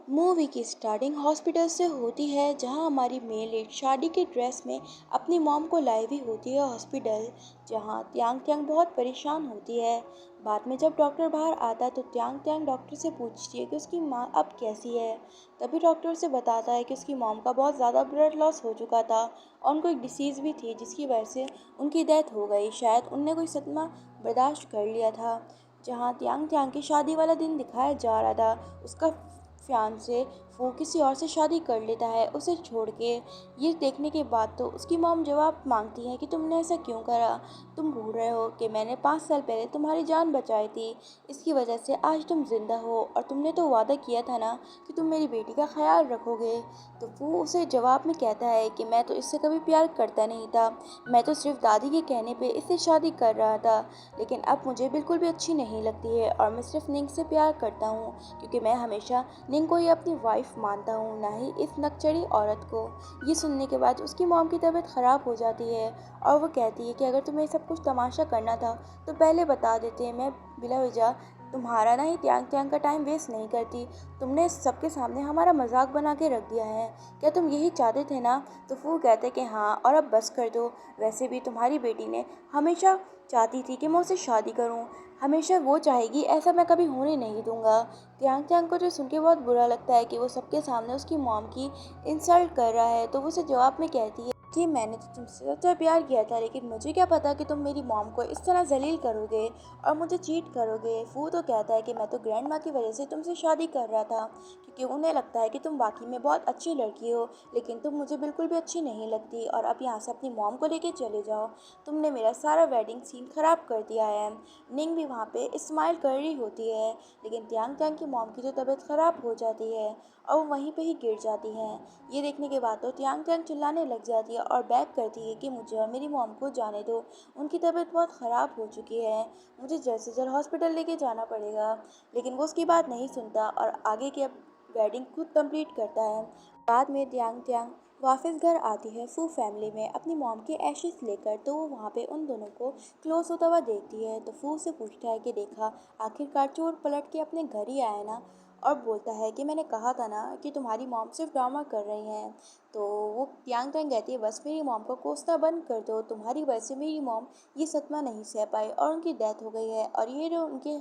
Movie की starting hospital से होती है जहां हमारी मेन लीड शादी की ड्रेस में अपनी मॉम को लाई हुई होती है हॉस्पिटल। जहां त्यांग त्यांग बहुत परेशान होती है। बाद में जब डॉक्टर बाहर आता है तो त्यांग त्यांग डॉक्टर से पूछती है कि उसकी माँ अब कैसी है। तभी डॉक्टर उसे बताता है कि उसकी मॉम का बहुत ज़्यादा ब्लड लॉस हो चुका था और उनको एक डिसीज़ भी थी जिसकी वजह से उनकी डेथ हो गई। शायद उनने कोई सदमा बर्दाश्त कर लिया था। जहाँ त्यांग त्यांग की शादी वाला दिन दिखाया जा रहा था, उसका फियांसे वो किसी और से शादी कर लेता है उसे छोड़ के। ये देखने के बाद तो उसकी मॉम जवाब मांगती है कि तुमने ऐसा क्यों करा। तुम भूल रहे हो कि मैंने 5 साल पहले तुम्हारी जान बचाई थी। इसकी वजह से आज तुम जिंदा हो और तुमने तो वादा किया था ना कि तुम मेरी बेटी का ख्याल रखोगे। तो वो उसे जवाब में कहता है कि मैं तो इससे कभी प्यार करता नहीं था। मैं तो सिर्फ दादी के कहने पे इससे शादी कर रहा था। लेकिन अब मुझे बिल्कुल भी अच्छी नहीं लगती है और मैं सिर्फ निंग से प्यार करता हूँ क्योंकि मैं हमेशा निंग को ही अपनी वाइफ मानता हूँ, ना ही इस नकचड़ी औरत को। ये सुनने के बाद उसकी मॉम की तबीयत ख़राब हो जाती है और वो कहती है कि अगर तुम्हें सब कुछ तमाशा करना था तो पहले बता देते। मैं बिला वजह तुम्हारा ना ही त्यांग त्यांग का टाइम वेस्ट नहीं करती। तुमने सबके सामने हमारा मजाक बना के रख दिया है। क्या तुम यही चाहते थे ना। तो वो कहते कि हाँ और अब बस कर दो। वैसे भी तुम्हारी बेटी ने हमेशा चाहती थी कि मैं उससे शादी करूं। हमेशा वो चाहेगी, ऐसा मैं कभी होने नहीं दूंगा। त्यांग त्यांग को जो सुन के बहुत बुरा लगता है कि वो सबके सामने उसकी मॉम की इंसल्ट कर रहा है। तो वो उसे जवाब में कहती है कि मैंने तो तुमसे सच्चा प्यार किया था, लेकिन मुझे क्या पता कि तुम मेरी मॉम को इस तरह जलील करोगे और मुझे चीट करोगे। वो तो कहता है कि मैं तो ग्रैंड माँ की वजह से तुमसे शादी कर रहा था क्योंकि उन्हें लगता है कि तुम वाकई में बहुत अच्छी लड़की हो, लेकिन तुम मुझे बिल्कुल भी अच्छी नहीं लगती और अब यहाँ से अपनी मॉम को लेके चले जाओ। तुमने मेरा सारा वेडिंग सीन खराब कर दिया है। निंग भी वहाँ पे स्माइल कर रही होती है, लेकिन त्यांग त्यांग की मॉम की तो तबीयत ख़राब हो जाती है और वो वहीं पे ही गिर जाती हैं। ये देखने के बाद तो त्यांग त्यांग चिल्लाने लग जाती है और बैक करती है कि मुझे और मेरी मॉम को जाने दो। उनकी तबीयत बहुत ख़राब हो चुकी है, मुझे जल्द से जल्द हॉस्पिटल लेके जाना पड़ेगा। लेकिन वो उसकी बात नहीं सुनता और आगे की अब वेडिंग खुद कंप्लीट करता है। बाद में त्यांग त्यांग वापस घर आती है फू फैमिली में अपनी मॉम के एशेस लेकर। तो वो वहाँ पे उन दोनों को क्लोज होता हुआ देखती है। तो फू से पूछता है कि देखा, आखिरकार चोर पलट के अपने घर ही आया ना। और बोलता है कि मैंने कहा था ना कि तुम्हारी मॉम सिर्फ ड्रामा कर रही हैं। तो वो त्यांग त्यांग कहती है बस मेरी मॉम को कोसना बंद कर दो। तुम्हारी वजह से मेरी मॉम ये सदमा नहीं सह पाई और उनकी डेथ हो गई है और ये जो उनके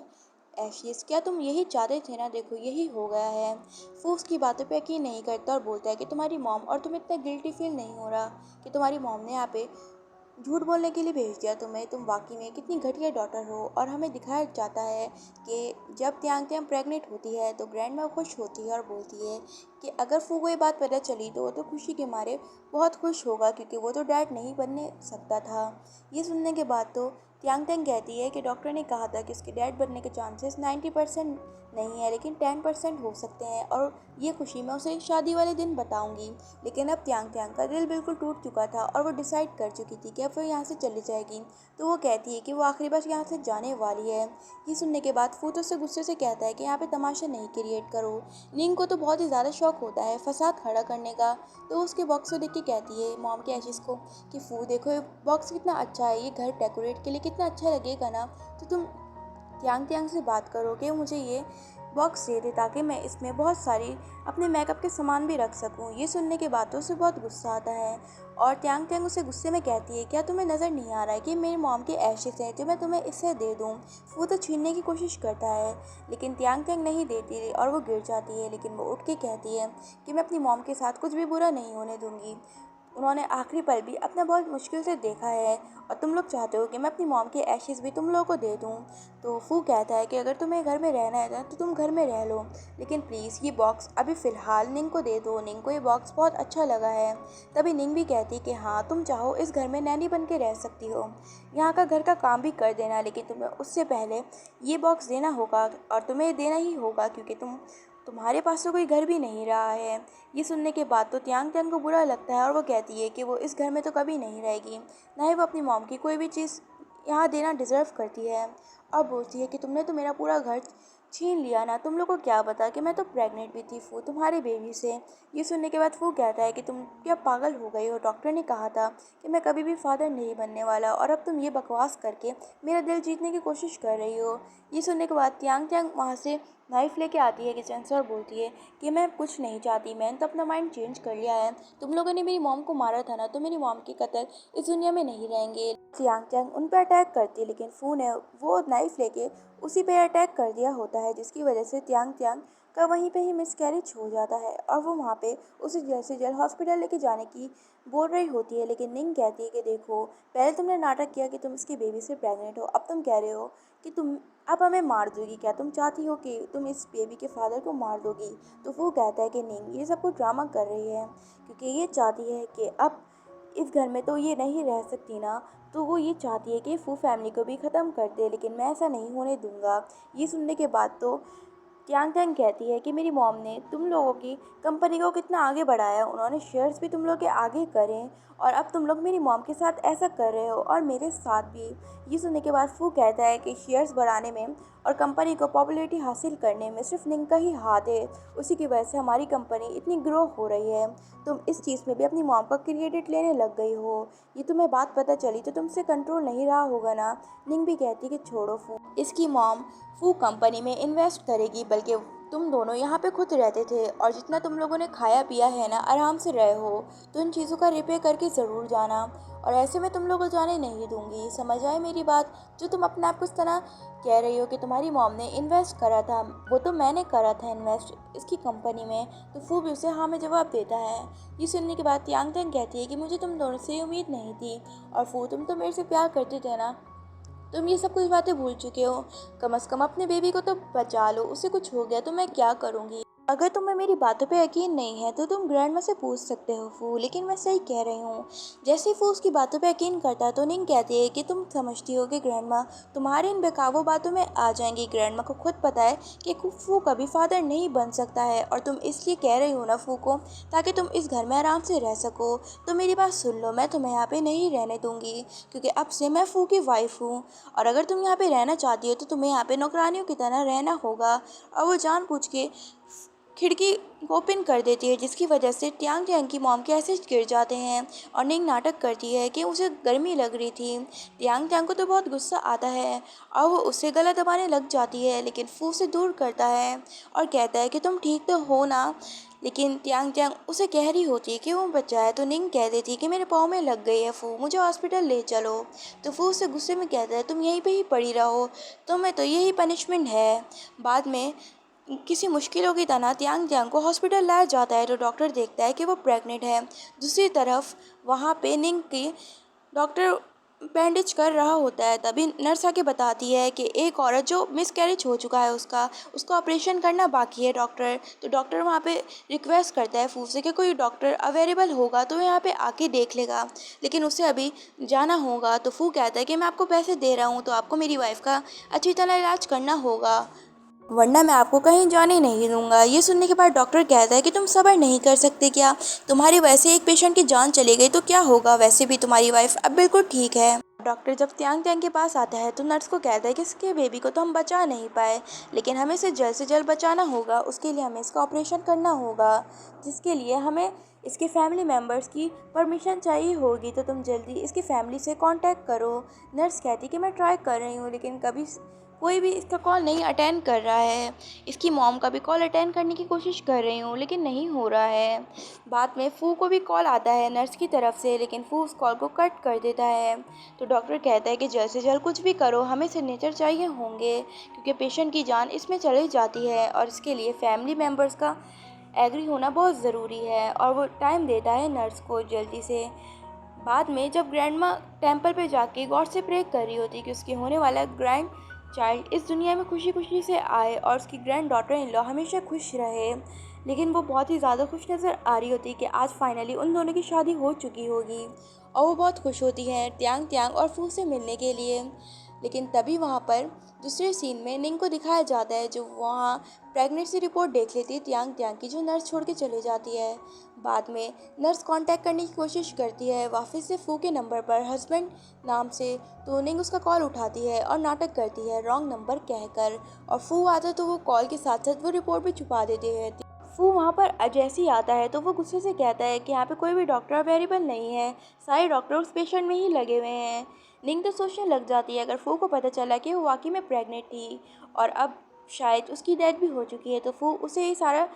एशियस, क्या तुम यही चाहते थे ना। देखो यही हो गया है। वो उसकी बातों पे यकीन नहीं करता और बोलता है कि तुम्हारी मॉम, और तुम्हें इतना गिल्टी फील नहीं हो रहा कि तुम्हारी मॉम ने यहाँ पे झूठ बोलने के लिए भेज दिया तुम्हें। तुम वाकई में कितनी घटिया डॉटर हो। और हमें दिखाया जाता है कि जब त्यांग त्यांग प्रेग्नेंट होती है तो ग्रैंड माँ खुश होती है और बोलती है कि अगर फू को ये बात पता चली तो वो तो खुशी के मारे बहुत खुश होगा क्योंकि वो तो डैड नहीं बनने सकता था। ये सुनने के बाद तो त्यांग त्यांग कहती है कि डॉक्टर ने कहा था कि उसके डैड बनने के चांसेस 90% नहीं है, लेकिन 10% हो सकते हैं और ये खुशी मैं उसे शादी वाले दिन बताऊंगी। लेकिन अब त्यांग त्यांग का दिल बिल्कुल टूट चुका था और वो डिसाइड कर चुकी थी कि अब वो यहाँ से चली जाएगी। तो वो कहती है कि वो आखिरी बार यहाँ से जाने वाली है। ये सुनने के बाद फूत उससे गुस्से से कहता है कि यहाँ पे तमाशा नहीं क्रिएट करो। निंग को तो बहुत ही ज़्यादा शौक होता है फसाद खड़ा करने का। तो उसके बॉक्स को देख के कहती है मॉम के एशेस को कि फू देखो ये बॉक्स कितना अच्छा है, ये घर डेकोरेट के लिए कितना अच्छा लगेगा ना। तो तुम त्यांग त्यांग से बात करो कि मुझे ये बॉक्स दे दे ताकि मैं इसमें बहुत सारी अपने मेकअप के सामान भी रख सकूं। ये सुनने के बाद तो उसे बहुत गुस्सा आता है और त्यांग त्यांग उसे गुस्से में कहती है क्या तुम्हें नज़र नहीं आ रहा है कि मेरी मॉम के एशेस हैं जो मैं तुम्हें इससे दे दूं। वो तो छीनने की कोशिश करता है लेकिन त्यांग त्यांग नहीं देती और वो गिर जाती है। लेकिन वो उठ के कहती है कि मैं अपनी मॉम के साथ कुछ भी बुरा नहीं होने दूंगी। उन्होंने आखिरी पल भी अपना बहुत मुश्किल से देखा है और तुम लोग चाहते हो कि मैं अपनी मॉम के एशेस भी तुम लोगों को दे दूँ। तो फू कहता है कि अगर तुम्हें घर में रहना है ना तो तुम घर में रह लो, लेकिन प्लीज़ ये बॉक्स अभी फ़िलहाल निंग को दे दो। निंग को ये बॉक्स बहुत अच्छा लगा है। तभी निंग भी कहती कि हाँ तुम चाहो इस घर में नैनी बन के रह सकती हो, यहाँ का घर का काम भी कर देना, लेकिन तुम्हें उससे पहले ये बॉक्स देना होगा और तुम्हें देना ही होगा क्योंकि तुम्हारे पास तो कोई घर भी नहीं रहा है। ये सुनने के बाद तो त्यांग त्यांग को बुरा लगता है और वो कहती है कि वो इस घर में तो कभी नहीं रहेगी, ना ही वो अपनी मॉम की कोई भी चीज़ यहाँ देना डिज़र्व करती है। और बोलती है कि तुमने तो मेरा पूरा घर छीन लिया ना, तुम लोग को क्या पता कि मैं तो प्रेग्नेंट भी थी फू तुम्हारे बेबी से। ये सुनने के बाद फू कहता है कि तुम क्या पागल हो गई हो, डॉक्टर ने कहा था कि मैं कभी भी फादर नहीं बनने वाला और अब तुम ये बकवास करके मेरा दिल जीतने की कोशिश कर रही हो। ये सुनने के बाद त्यांग त्यांग वहाँ से नाइफ़ लेके आती है किचन से और बोलती है कि मैं कुछ नहीं चाहती, मैंने तो अपना माइंड चेंज कर लिया है। तुम लोगों ने मेरी मॉम को मारा था ना, तो मेरी मॉम के कत्ल इस दुनिया में नहीं रहेंगे। चियांग चैंग उन पर अटैक करती है, लेकिन फ़ू ने वो नाइफ़ लेके उसी पे अटैक कर दिया होता है, जिसकी वजह से त्यांग त्यांग का वहीं पे ही मिसकैरेज हो जाता है और वो वहाँ पे उसे जल्द से जल्द हॉस्पिटल लेके जाने की बोल रही होती है। लेकिन निंग कहती है कि देखो, पहले तुमने नाटक किया कि तुम इसकी बेबी से प्रेग्नेंट हो, अब तुम कह रहे हो कि तुम अब हमें मार दोगी। क्या तुम चाहती हो कि तुम इस बेबी के फादर को मार दोगी? तो वो कहता है कि नहीं, ये सब कुछ ड्रामा कर रही है, क्योंकि ये चाहती है कि अब इस घर में तो ये नहीं रह सकती ना, तो वो ये चाहती है कि फू फैमिली को भी ख़त्म कर दे, लेकिन मैं ऐसा नहीं होने दूंगा। ये सुनने के बाद तो त्यांग त्यांग कहती है कि मेरी मॉम ने तुम लोगों की कंपनी को कितना आगे बढ़ाया, उन्होंने शेयर्स भी तुम लोग के आगे करें, और अब तुम लोग मेरी मॉम के साथ ऐसा कर रहे हो और मेरे साथ भी। ये सुनने के बाद फू कहता है कि शेयर्स बढ़ाने में और कंपनी को पॉपुलैरिटी हासिल करने में सिर्फ निंग का ही हाथ है, उसी की वजह से हमारी कंपनी इतनी ग्रो हो रही है। तुम इस चीज़ में भी अपनी मॉम का क्रेडिट लेने लग गई हो। ये तुम्हें बात पता चली तो तुमसे कंट्रोल नहीं रहा होगा ना। निंग भी कहती कि छोड़ो फू, इसकी मॉम फू कंपनी में इन्वेस्ट करेगी, बल्कि तुम दोनों यहाँ पे खुद रहते थे और जितना तुम लोगों ने खाया पिया है ना, आराम से रहे हो, तो इन चीज़ों का रिपेयर करके ज़रूर जाना, और ऐसे में तुम लोग को जाने नहीं दूंगी। समझ आए मेरी बात? जो तुम अपने आप को इस तरह कह रही हो कि तुम्हारी मॉम ने इन्वेस्ट करा था, वो तो मैंने करा था इन्वेस्ट इसकी कंपनी में। तो फू भी उसे हाँ में जवाब देता है। ये सुनने के बाद यांग तेंग कहती है कि मुझे तुम दोनों से उम्मीद नहीं थी, और फू तुम तो मेरे से प्यार करते थे ना, तुम ये सब कुछ बातें भूल चुके हो। कम से कम अपने बेबी को तो बचा लो, उसे कुछ हो गया तो मैं क्या करूँगी? अगर तुम्हें मेरी बातों पे यकीन नहीं है तो तुम ग्रैंडमा से पूछ सकते हो फू, लेकिन मैं सही कह रही हूँ। जैसे ही फू उसकी बातों पे यकीन करता है तो निंग कहती है कि तुम समझती हो कि ग्रैंडमा तुम्हारी इन बेकाबू बातों में आ जाएंगी। ग्रैंडमा को खुद पता है कि फू कभी फादर नहीं बन सकता है, और तुम इसलिए कह रही हो ना फू को, ताकि तुम इस घर में आराम से रह सको। तो मेरी बात सुन लो, मैं तुम्हें यहाँ पे नहीं रहने दूंगी, क्योंकि अब से मैं फू की वाइफ हूँ, और अगर तुम यहाँ पे रहना चाहती हो तो तुम्हें यहाँ पे नौकरानियों की तरह रहना होगा। और वो जानबूझ के खिड़की ओपन कर देती है, जिसकी वजह से ट्यांग ट्यांग की मॉम के ऐसे गिर जाते हैं, और निंग नाटक करती है कि उसे गर्मी लग रही थी। ट्यांग ट्यांग को तो बहुत गुस्सा आता है और वो उससे गला दबाने लग जाती है, लेकिन फू से दूर करता है और कहता है कि तुम ठीक तो हो ना। लेकिन ट्यांग ट्यांग उसे कह रही होती है कि वो बच्चा है, तो निंग कह देती है कि मेरे पाँव में लग गई है फू, मुझे हॉस्पिटल ले चलो। तो फू उसे गुस्से में कहता है तुम यहीं पे ही पड़ी रहो, तुम्हें तो यही पनिशमेंट है। बाद में किसी मुश्किलों की तरह त्यांग त्यांग को हॉस्पिटल लाया जाता है, तो डॉक्टर देखता है कि वो प्रेग्नेंट है। दूसरी तरफ वहाँ पे निंग की डॉक्टर बैंडेज कर रहा होता है, तभी नर्स आके बताती है कि एक औरत जो मिसकैरेज हो चुका है उसका ऑपरेशन करना बाकी है डॉक्टर। तो डॉक्टर वहाँ पे रिक्वेस्ट करता है फू से कि कोई डॉक्टर अवेलेबल होगा तो यहाँ पे आके देख लेगा, लेकिन उसे अभी जाना होगा। तो फू कहता है कि मैं आपको पैसे दे रहा हूँ, तो आपको मेरी वाइफ का अच्छी तरह इलाज करना होगा, वरना मैं आपको कहीं जाने नहीं दूंगा। ये सुनने के बाद डॉक्टर कहता है कि तुम सब्र नहीं कर सकते क्या? तुम्हारी वजह से एक पेशेंट की जान चली गई तो क्या होगा? वैसे भी तुम्हारी वाइफ अब बिल्कुल ठीक है। डॉक्टर जब त्यांग त्यांग के पास आता है तो नर्स को कहता है कि इसके बेबी को तो हम बचा नहीं पाए, लेकिन हमें इसे जल्द से जल्द बचाना होगा। उसके लिए हमें इसका ऑपरेशन करना होगा, जिसके लिए हमें इसके फैमिली मेम्बर्स की परमिशन चाहिए होगी, तो तुम जल्दी इसकी फैमिली से कांटेक्ट करो। नर्स कहती कि मैं ट्राई कर रही हूँ, लेकिन कभी कोई भी इसका कॉल नहीं अटेंड कर रहा है। इसकी मॉम का भी कॉल अटेंड करने की कोशिश कर रही हूँ, लेकिन नहीं हो रहा है। बाद में फू को भी कॉल आता है नर्स की तरफ से, लेकिन फू उस कॉल को कट कर देता है। तो डॉक्टर कहता है कि जल्द से जल्द कुछ भी करो, हमें सिग्नेचर चाहिए होंगे, क्योंकि पेशेंट की जान इसमें चली जाती है और इसके लिए फैमिली मेम्बर्स का एग्री होना बहुत ज़रूरी है। और वो टाइम देता है नर्स को जल्दी से। बाद में जब ग्रैंडमा टेंपल पे जाके गॉड से प्रे कर रही होती कि उसके होने वाला ग्रैंड चाइल्ड इस दुनिया में खुशी खुशी से आए और उसकी ग्रैंड डॉटर इन लॉ हमेशा खुश रहे, लेकिन वो बहुत ही ज़्यादा खुश नज़र आ रही होती कि आज फाइनली उन दोनों की शादी हो चुकी होगी, और वो बहुत खुश होती हैं त्यांग त्यांग और फू से मिलने के लिए। लेकिन तभी वहाँ पर दूसरे सीन में निंग को दिखाया जाता है, जो वहाँ प्रेगनेंसी रिपोर्ट देख लेती है त्यांग त्यांग की, जो नर्स छोड़ के चले जाती है। बाद में नर्स कांटेक्ट करने की कोशिश करती है वापस से फू के नंबर पर हस्बैंड नाम से, तो निंग उसका कॉल उठाती है और नाटक करती है रॉन्ग नंबर कहकर, और फू आता तो वो कॉल के साथ साथ वो रिपोर्ट भी छुपा देती है। फू वहाँ पर जैसे ही आता है तो वो गुस्से से कहता है कि यहाँ पे कोई भी डॉक्टर अवेलेबल नहीं है, सारे डॉक्टर उस पेशेंट में ही लगे हुए हैं। निंग तो सोचने लग जाती है अगर फू को पता चला कि वो वाकई में प्रेग्नेंट थी और अब शायद उसकी डेथ भी हो चुकी है, तो फू उसे ये सारा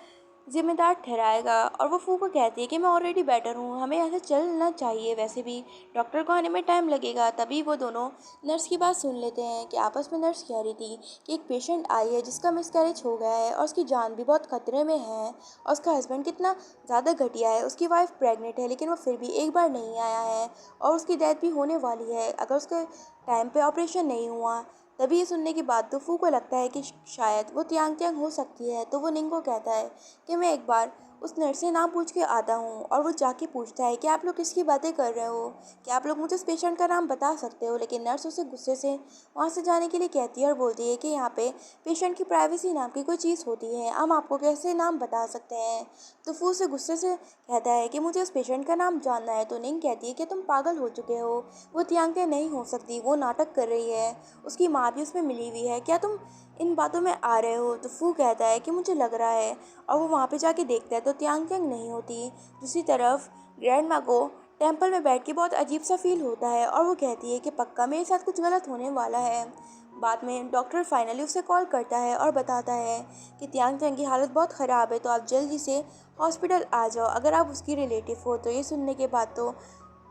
ज़िम्मेदार ठहराएगा। और वो फू को कहती है कि मैं ऑलरेडी बेटर हूँ, हमें ऐसे चलना चाहिए, वैसे भी डॉक्टर को आने में टाइम लगेगा। तभी वो दोनों नर्स की बात सुन लेते हैं कि आपस में नर्स कह रही थी कि एक पेशेंट आई है जिसका मिसकैरेज हो गया है और उसकी जान भी बहुत खतरे में है, और उसका हस्बैंड कितना ज़्यादा घटिया है, उसकी वाइफ प्रेग्नेंट है लेकिन वो फिर भी एक बार नहीं आया है, और उसकी डेथ भी होने वाली है अगर उसके टाइम पे ऑपरेशन नहीं हुआ। तभी ये सुनने के बाद तो फू को लगता है कि शायद वो त्यांग त्यांग हो सकती है, तो वो निंग को कहता है कि मैं एक बार उस नर्स से नाम पूछ के आता हूँ। और वो जाके पूछता है कि आप लोग किसकी बातें कर रहे हो, क्या आप लोग मुझे उस पेशेंट का नाम बता सकते हो। लेकिन नर्स उसे गुस्से से वहाँ से जाने के लिए कहती है और बोलती है कि यहाँ पे पेशेंट की प्राइवेसी नाम की कोई चीज़ होती है, हम आपको कैसे नाम बता सकते हैं। तो फू उसे गुस्से से कहता है कि मुझे उस पेशेंट का नाम जानना है। तो निंग कहती है कि तुम पागल हो चुके हो, वो त्यांग त्यांग नहीं हो सकती, वो नाटक कर रही है, उसकी माँ भी उसमें मिली हुई है, क्या तुम इन बातों में आ रहे हो। तो फू कहता है कि मुझे लग रहा है, और वो वहाँ पे जाके देखता है तो त्यांग त्यांग नहीं होती। दूसरी तरफ ग्रैंड माँ को टेम्पल में बैठ के बहुत अजीब सा फील होता है और वो कहती है कि पक्का मेरे साथ कुछ गलत होने वाला है। बाद में डॉक्टर फाइनली उसे कॉल करता है और बताता है कि त्यांग त्यांग की हालत बहुत ख़राब है, तो आप जल्दी से हॉस्पिटल आ जाओ अगर आप उसकी रिलेटिव हो। तो ये सुनने के बाद तो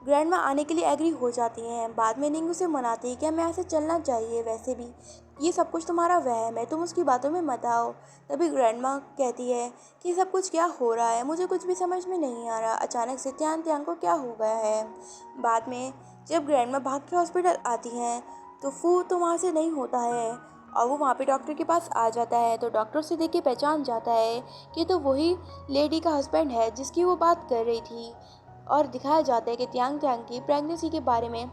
ग्रैंडमा आने के लिए एग्री हो जाती हैं। बाद में निंग उसे मनाती है कि हमें ऐसे चलना चाहिए, वैसे भी ये सब कुछ तुम्हारा वहम है, तुम उसकी बातों में मत आओ। तभी ग्रैंडमा कहती है कि सब कुछ क्या हो रहा है, मुझे कुछ भी समझ में नहीं आ रहा, अचानक से त्यान त्यान को क्या हो गया है। बाद में जब ग्रैंडमा भाग के हॉस्पिटल आती हैं तो फू तो वहाँ से नहीं होता है, और वो वहाँ पे डॉक्टर के पास आ जाता है। तो डॉक्टर उसे देख के पहचान जाता है कि तो वही लेडी का हस्बैंड है जिसकी वो बात कर रही थी। और दिखाया जाता है कि त्यांग त्यांग की प्रेगनेंसी के बारे में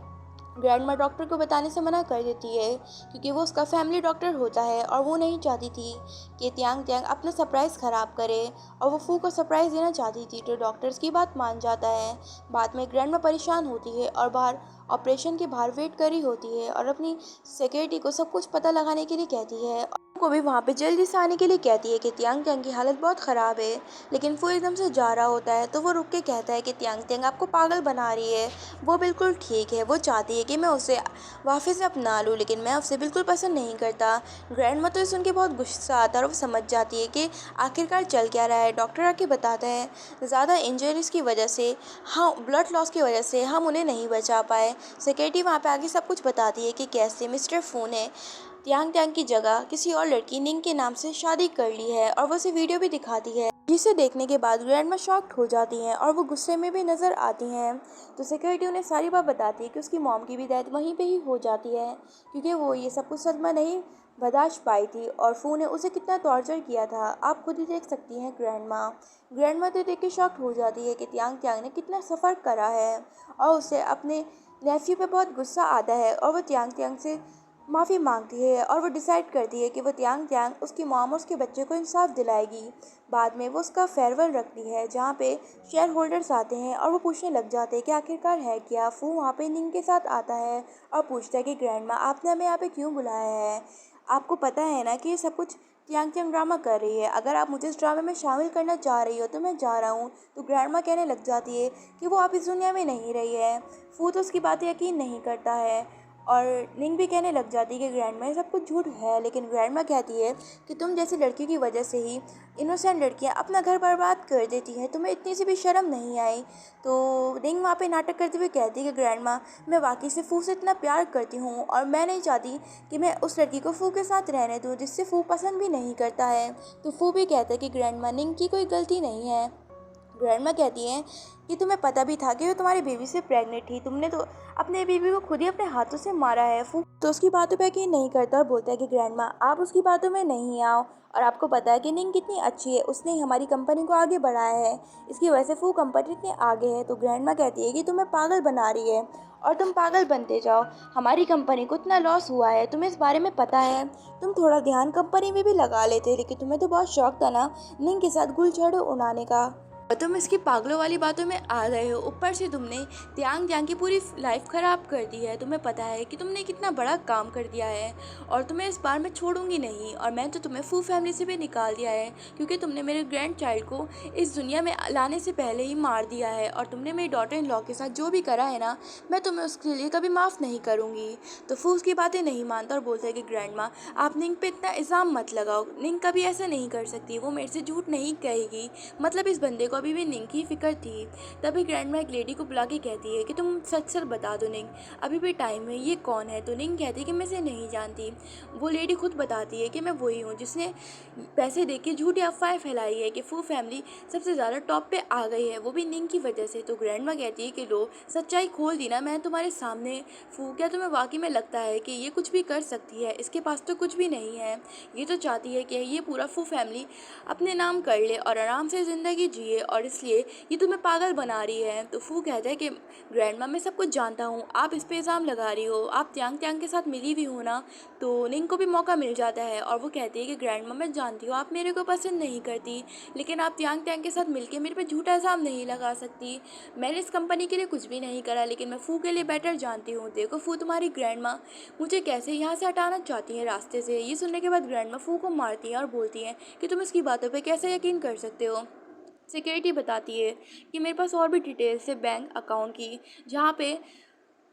ग्रैंडमा डॉक्टर को बताने से मना कर देती है, क्योंकि वो उसका फैमिली डॉक्टर होता है और वो नहीं चाहती थी कि त्यांग त्यांग अपना सरप्राइज़ ख़राब करे, और वो फू को सरप्राइज़ देना चाहती थी। तो डॉक्टर्स की बात मान जाता है। बाद में ग्रैंडमा परेशान होती है और बाहर ऑपरेशन के बाहर वेट कर रही होती है और अपनी सिक्योरिटी को सब कुछ पता लगाने के लिए कहती है, और को भी वहाँ पे जल्दी से आने के लिए कहती है कि त्यांग त्यांग की हालत बहुत ख़राब है। लेकिन फू एकदम से जा रहा होता है तो वो रुक के कहता है कि त्यांग त्यांग आपको पागल बना रही है, वो बिल्कुल ठीक है, वो चाहती है कि मैं उसे वापस से अपना लूँ, लेकिन मैं उसे बिल्कुल पसंद नहीं करता। ग्रैंडमा तो ये सुन के बहुत गुस्सा आता है और वो समझ जाती है कि आखिरकार चल क्या रहा है। डॉक्टर आके बताता है ज़्यादा इंजरीज़ की वजह से, हाँ ब्लड लॉस की वजह से हम उन्हें नहीं बचा पाए। सिक्योरिटी वहाँ पे आके सब कुछ बताती है कि कैसे मिस्टर फू ने त्यांग त्यांग की जगह किसी और लड़की निंग के नाम से शादी कर ली है, और वो उसे वीडियो भी दिखाती है, जिसे देखने के बाद ग्रैंडमा शॉक्ड हो जाती हैं और वो गुस्से में भी नज़र आती हैं। तो सिक्योरिटी उन्हें सारी बात बताती है कि उसकी मॉम की भी डेथ वहीं पे ही हो जाती है, क्योंकि वो ये सब कुछ सदमा नहीं बर्दाश्त पाई थी और फू ने उसे कितना टॉर्चर किया था, आप खुद ही देख सकती हैं। ग्रैंडमा तो देख के शॉक्ड हो जाती है कि त्यांग त्यांग ने कितना सफ़र करा है, और उसे अपने नेफ्यू पे बहुत गुस्सा आता है और वो त्यांग त्यांग से माफ़ी मांगती है, और वो डिसाइड करती है कि वो त्यांग त्यांग उसकी मॉम और उसके बच्चे को इंसाफ दिलाएगी। बाद में वो उसका फेयरवेल रखती है जहाँ पे शेयर होल्डर्स आते हैं और वो पूछने लग जाते हैं कि आखिरकार है क्या। फू वहाँ पे निंग के साथ आता है और पूछता है कि ग्रैंडमा आपने हमें यहाँ पे क्यों बुलाया है, आपको पता है ना कि ये सब कुछ त्यांग त्यांग ड्रामा कर रही है, अगर आप मुझे इस ड्रामे में शामिल करना चाह रही हो तो मैं जा रहा हूँ। तो ग्रैंडमा कहने लग जाती है कि वो आप इस दुनिया में नहीं रही है। फू तो उसकी बातें यकीन नहीं करता है, और निंग भी कहने लग जाती है कि ग्रैंडमा ये सब कुछ झूठ है। लेकिन ग्रैंडमा कहती है कि तुम जैसी लड़की की वजह से ही इनोसेंट लड़कियां अपना घर बर्बाद कर देती हैं, तुम्हें इतनी सी भी शर्म नहीं आई। तो निंग वहाँ पे नाटक करते हुए कहती है कि ग्रैंडमा मैं वाकई से फू से इतना प्यार करती हूँ और मैं नहीं चाहती कि मैं उस लड़की को फू के साथ रहने दूँ जिससे फू पसंद भी नहीं करता है। तो फू भी कहता है कि ग्रैंडमा निंग की कोई गलती नहीं है। ग्रैंडमा कहती हैं कि तुम्हें पता भी था कि वो तुम्हारी बेबी से प्रेग्नेंट थी, तुमने तो अपने बेबी को खुद ही अपने हाथों से मारा है। फू तो उसकी बातों पे यकीन नहीं करता और बोलता है कि ग्रैंडमा आप उसकी बातों में नहीं आओ, और आपको पता है कि निंग कितनी अच्छी है, उसने ही हमारी कंपनी को आगे बढ़ाया है, इसकी वजह से फू कंपनी इतनी आगे है। तो ग्रैंडमा कहती है कि तुम्हें पागल बना रही है और तुम पागल बनते जाओ, हमारी कंपनी को इतना लॉस हुआ है, तुम्हें इस बारे में पता है, तुम थोड़ा ध्यान कंपनी में भी लगा लेते, लेकिन तुम्हें तो बहुत शौक था ना निंग के साथ गुलछड़े उड़ाने का। और तुम इसकी पागलों वाली बातों में आ रहे हो। ऊपर से तुमने त्यांग त्यांग की पूरी लाइफ खराब कर दी है। तुम्हें पता है कि तुमने कितना बड़ा काम कर दिया है और तुम्हें इस बार मैं छोड़ूंगी नहीं। और मैं तो तुम्हें फू फैमिली से भी निकाल दिया है क्योंकि तुमने मेरे ग्रैंड चाइल्ड को इस दुनिया में लाने से पहले ही मार दिया है। और तुमने मेरी डॉटर इन लॉ के साथ जो भी करा है ना, मैं तुम्हें उसके लिए कभी माफ़ नहीं करूँगी। तो फू उसकी बातें नहीं मानता और बोलता है कि ग्रैंड माँ, आप निंग पे इतना इल्ज़ाम मत लगाओ। निंग कभी ऐसा नहीं कर सकती, वो मेरे से झूठ नहीं कहेगी। मतलब इस बंदे को अभी भी निंग की फिक्र थी। तभी ग्रैंडमा एक लेडी को बुला के कहती है कि तुम सच सच बता दो निंग, अभी भी टाइम है, ये कौन है। तो निंग कहती है कि मैं इसे नहीं जानती। वो लेडी खुद बताती है कि मैं वही हूँ जिसने पैसे दे के झूठी अफवाहें फैलाई है कि फू फैमिली सबसे ज़्यादा टॉप पे आ गई है, वो भी निंग की वजह से। तो ग्रैंडमा कहती है कि लो, सच्चाई खोल दी ना मैं तुम्हारे सामने। फू, क्या तुम्हें वाकई में लगता है कि ये कुछ भी कर सकती है? इसके पास तो कुछ भी नहीं है। ये तो चाहती है कि ये पूरा फू फैमिली अपने नाम कर ले और आराम से ज़िंदगी जिए, और इसलिए ये तुम्हें पागल बना रही है। तो फू कहता है कि ग्रैंडमा, मैं सब कुछ जानता हूँ, आप इस पे इल्ज़ाम लगा रही हो, आप त्यांग त्यांग के साथ मिली हुई हो ना। तो निंग को भी मौका मिल जाता है और वो कहती है कि ग्रैंडमा, मैं जानती हूँ आप मेरे को पसंद नहीं करती, लेकिन आप त्यांग त्यांग के साथ मिलके मेरे पे झूठा इल्ज़ाम नहीं लगा सकती। मैंने इस कंपनी के लिए कुछ भी नहीं करा, लेकिन मैं फू के लिए बेटर जानती हूँ। देखो फू, तुम्हारी ग्रैंडमा मुझे कैसे यहाँ से हटाना चाहती हैं रास्ते से। ये सुनने के बाद ग्रैंडमा फू को मारती हैं और बोलती हैं कि तुम इसकी बातों पे कैसे यकीन कर सकते हो। सिक्योरिटी बताती है कि मेरे पास और भी डिटेल्स है बैंक अकाउंट की, जहाँ पे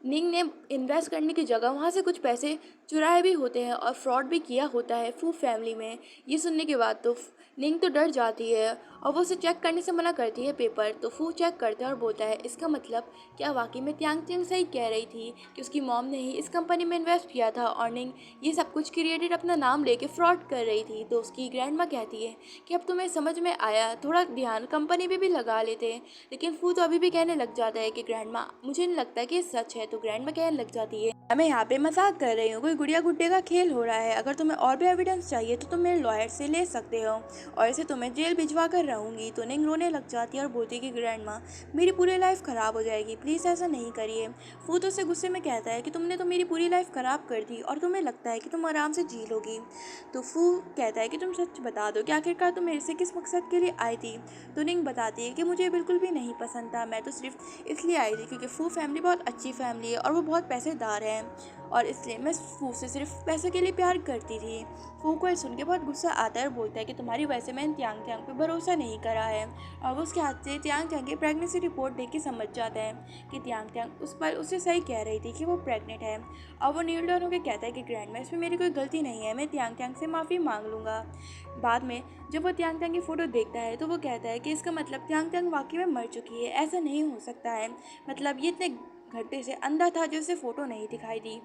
निंग ने इन्वेस्ट करने की जगह वहाँ से कुछ पैसे चुराए भी होते हैं और फ्रॉड भी किया होता है फू फैमिली में। ये सुनने के बाद तो निंग तो डर जाती है और वो उसे चेक करने से मना करती है पेपर। तो फू चेक करता है और बोलता है, इसका मतलब क्या वाकई में त्यांग त्यांग सही कह रही थी कि उसकी मॉम ने ही इस कंपनी में इन्वेस्ट किया था और निंग ये सब कुछ क्रिएटेड अपना नाम लेके फ्रॉड कर रही थी। तो उसकी ग्रैंड माँ कहती है कि अब तुम्हें समझ में आया, थोड़ा ध्यान कंपनी पे भी लगा लेते। लेकिन फू तो अभी भी कहने लग जाता है कि ग्रैंड माँ, मुझे नहीं लगता कि ये सच है। तो ग्रैंड माँ कहने लग जाती है, मैं यहाँ पे मजाक कर रही हूँ, कोई गुड़िया गुड्डे का खेल हो रहा है। अगर तुम्हें और भी एविडेंस चाहिए तो तुम मेरे लॉयर से ले सकते हो और इसे तुम्हें जेल भिजवा कर रहूँगी। तो निंग रोने लग जाती है और बोलती है कि ग्रैंड माँ, मेरी पूरी लाइफ ख़राब हो जाएगी, प्लीज़ ऐसा नहीं करिए। फू तो उसे गुस्से में कहता है कि तुमने तो मेरी पूरी लाइफ ख़राब कर दी और तुम्हें लगता है कि तुम आराम से जी लोगी। तो फू कहता है कि तुम सच बता दो कि आखिरकार तुम मेरे से किस मकसद के लिए आई थी। तो निंग बताती है कि मुझे बिल्कुल भी नहीं पसंद था, मैं तो सिर्फ इसलिए आई थी क्योंकि फू फैमिली बहुत अच्छी फैमिली है और वो बहुत पैसेदार है और इसलिए मैं फू से सिर्फ पैसे के लिए प्यार करती थी। फू को ये सुन के बहुत गुस्सा आता है और बोलता है कि तुम्हारी वजह से मैंने त्यांग त्यांग पे भरोसा नहीं करा है। और वो उसके हाथ से त्यांग त्यांग की प्रेगनेंसी रिपोर्ट देख के समझ जाता है कि त्यांग त्यांग उस पर उससे सही कह रही थी कि वो प्रेग्नेंट है। और वो नील डाउन होकर कहता है कि ग्रैंड में इसमें मेरी कोई गलती नहीं है, मैं त्यांग त्यांग से माफ़ी मांग लूँगा। बाद में जब वो त्यांग त्यांग की फ़ोटो देखता है तो वो कहता है कि इसका मतलब त्यांग त्यांग वाकई में मर चुकी है, ऐसा नहीं हो सकता है। मतलब ये इतने घंटे से अंधा था जो उसे फ़ोटो नहीं दिखाई दी।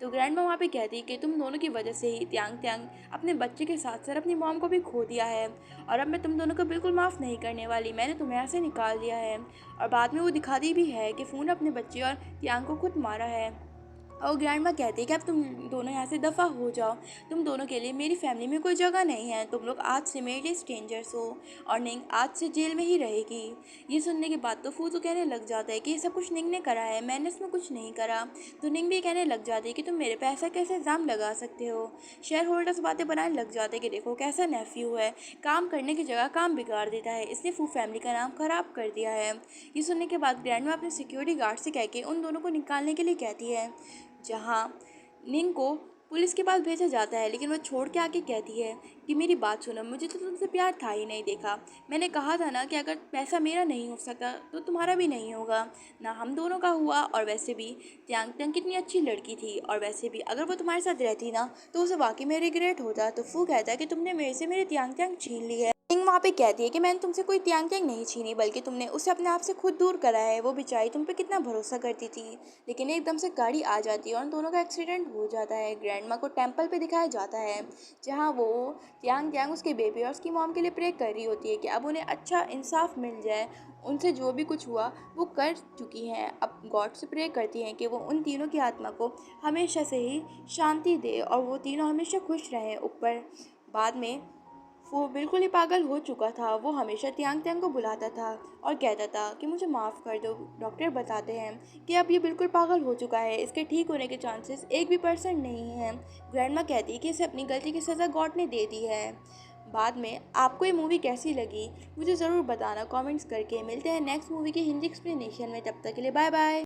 तो ग्रैंडमा वहाँ पे कहती कि तुम दोनों की वजह से ही त्यांग त्यांग अपने बच्चे के साथ साथ अपनी मॉम को भी खो दिया है और अब मैं तुम दोनों को बिल्कुल माफ़ नहीं करने वाली, मैंने तुम्हें यहाँ से निकाल दिया है। और बाद में वो दिखाती भी है कि फ़ोन अपने बच्चे और त्यांग को खुद मारा है। और ग्रैंडमा कहती है कि अब तुम दोनों यहाँ से दफ़ा हो जाओ, तुम दोनों के लिए मेरी फैमिली में कोई जगह नहीं है, तुम लोग आज से मेरे लिए स्ट्रेंजर्स हो और निंग आज से जेल में ही रहेगी। ये सुनने के बाद तो फू तो कहने लग जाता है कि ये सब कुछ निंग ने करा है, मैंने इसमें कुछ नहीं करा। तो निंग भी कहने लग जाती है कि तुम मेरे पे ऐसा कैसे इल्ज़ाम लगा सकते हो। शेयर होल्डर्स बातें बनाने लग जाते हैं कि देखो कैसा नेफ्यू है, काम करने की जगह काम बिगाड़ देता है, इसने फू फैमिली का नाम ख़राब कर दिया है। ये सुनने के बाद ग्रैंडमा अपने सिक्योरिटी गार्ड से कह के उन दोनों को निकालने के लिए कहती है, जहाँ निंग को पुलिस के पास भेजा जाता है। लेकिन वो छोड़ के आके कहती है कि मेरी बात सुनो, मुझे तो तुमसे प्यार था ही नहीं, देखा मैंने कहा था ना कि अगर पैसा मेरा नहीं हो सकता तो तुम्हारा भी नहीं होगा, ना हम दोनों का हुआ। और वैसे भी त्यांग त्यांग कितनी अच्छी लड़की थी और वैसे भी अगर वो तुम्हारे साथ रहती ना तो उसे वाकई में रिग्रेट होता। तो फू कहता है कि तुमने मेरे से मेरे त्यांग त्यांग छीन ली है। निंग वहाँ पे कहती है कि मैंने तुमसे कोई त्यांग त्यांग नहीं छीनी, बल्कि तुमने उसे अपने आप से खुद दूर करा है, वो बेचारी तुम पे कितना भरोसा करती थी। लेकिन एकदम से गाड़ी आ जाती है और उन दोनों का एक्सीडेंट हो जाता है। ग्रैंडमा को टेम्पल पे दिखाया जाता है जहाँ वो त्यांग त्यांग उसके बेबी और उसकी मॉम के लिए प्रे कर रही होती है कि अब उन्हें अच्छा इंसाफ मिल जाए, उनसे जो भी कुछ हुआ वो कर चुकी हैं। अब गॉड से प्रे करती हैं कि वो उन तीनों की आत्मा को हमेशा से ही शांति दे और वो तीनों हमेशा खुश रहें ऊपर। बाद में वो बिल्कुल ही पागल हो चुका था, वो हमेशा त्यांग त्यांग को बुलाता था और कहता था कि मुझे माफ़ कर दो। डॉक्टर बताते हैं कि अब ये बिल्कुल पागल हो चुका है, इसके ठीक होने के चांसेस 1% नहीं हैं। ग्रैंडमा कहती है कि इसे अपनी गलती की सज़ा गॉड ने दे दी है। बाद में आपको ये मूवी कैसी लगी मुझे ज़रूर बताना कमेंट्स करके। मिलते हैं नेक्स्ट मूवी की हिंदी एक्सप्लेनेशन में, तब तक के लिए बाय बाय।